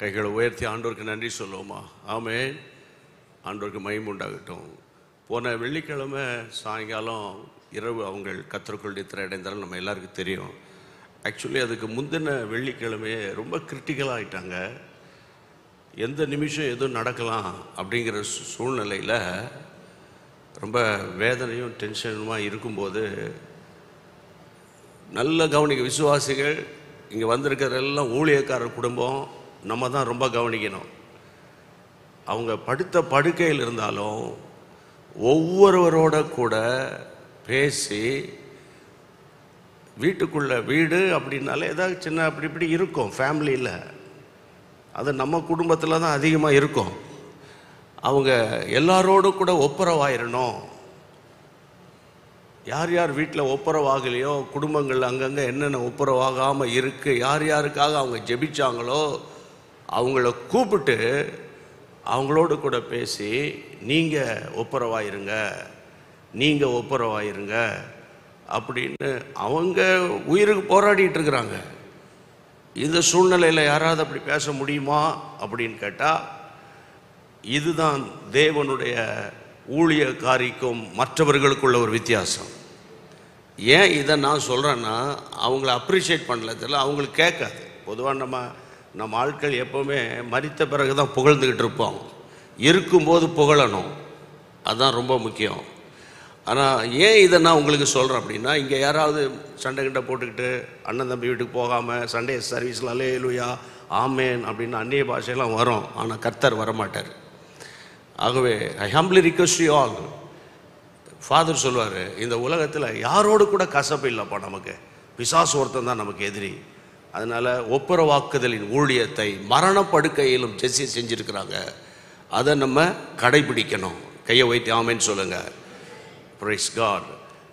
கைகளை உயர்த்தி ஆண்டவருக்கு நன்றி சொல்லுவோமா? ஆமென். ஆண்டவருக்கு மகிமை உண்டாகட்டும். போன வெள்ளிக்கிழமை சாயங்காலம் இரவு அவங்க கர்த்தருக்குள் நித்திரை அடைந்தாலும் நம்ம எல்லாருக்கும் தெரியும். ஆக்சுவலி அதுக்கு முந்தின வெள்ளிக்கிழமையே ரொம்ப கிரிட்டிக்கலாக ஆகிட்டாங்க. எந்த நிமிஷம் எதுவும் நடக்கலாம் அப்படிங்கிற சூழ்நிலையில் ரொம்ப வேதனையும் டென்ஷனுமா இருக்கும்போது நல்ல கவனிக்க விசுவாசிகள் இங்கே வந்திருக்கிறதெல்லாம் ஊழியக்காரர் குடும்பம் நம்ம தான் ரொம்ப கவனிக்கணும். அவங்க படுத்த படுக்கையில் இருந்தாலும் ஒவ்வொருவரோட கூட பேசி, வீட்டுக்குள்ளே வீடு அப்படின்னாலே ஏதாவது சின்ன அப்படி இப்படி இருக்கும் ஃபேமிலியில், அது நம்ம குடும்பத்தில் தான் அதிகமாக இருக்கும். அவங்க எல்லாரோடும் கூட ஒப்புரவாயிரணும். யார் யார் வீட்டில் ஒப்புரவாகலையோ, குடும்பங்கள் அங்கங்கே என்னென்ன ஒப்புரவாகாமல் இருக்குது, யார் யாருக்காக அவங்க ஜெபிச்சாங்களோ அவங்கள கூப்பிட்டு அவங்களோடு கூட பேசி, நீங்கள் ஒப்புரவாயிருங்க, நீங்கள் ஒப்புரவாயிருங்க அப்படின்னு அவங்க உயிருக்கு போராடிட்டு இருக்கிறாங்க. இந்த சூழ்நிலையில் யாராவது அப்படி பேச முடியுமா அப்படின்னு கேட்டால், இதுதான் தேவனுடைய ஊழியக்காரிக்கும் மற்றவர்களுக்குள்ள ஒரு வித்தியாசம். ஏன் இதை நான் சொல்கிறேன்னா, அவங்கள அப்ரிஷியேட் பண்ணல தெரியல, அவங்களுக்கு கேட்காது. பொதுவாக நம்ம ஆட்கள் எப்போவுமே மரித்த பிறகு தான் புகழ்ந்துக்கிட்டு இருப்போம். இருக்கும்போது புகழணும், அதுதான் ரொம்ப முக்கியம். ஆனால் ஏன் இதை நான் உங்களுக்கு சொல்கிறேன் அப்படின்னா, இங்கே யாராவது சண்டை கிட்ட போட்டுக்கிட்டு அண்ணன் தம்பி வீட்டுக்கு போகாமல் சண்டே சர்வீஸில் அல்லேலூயா ஆமேன் அப்படின்னு அந்நிய பாஷையெல்லாம் வரும், ஆனால் கர்த்தர் வரமாட்டார். ஆகவே I humbly request you all. Father சொல்லுவார், இந்த உலகத்தில் யாரோடு கூட கசப்பு இல்லைப்பா, நமக்கு பிசாசு ஒருத்தன் தான் நமக்கு எதிரி. அதனால் ஒப்புரவாக்குதலின் ஊழியத்தை மரணப்படுக்கையிலும் ஜெஸ்ஸி செஞ்சுருக்கிறாங்க. அதை நம்ம கடைபிடிக்கணும். கையை வைத்து ஆமேன்னு சொல்லுங்கள். Praise God.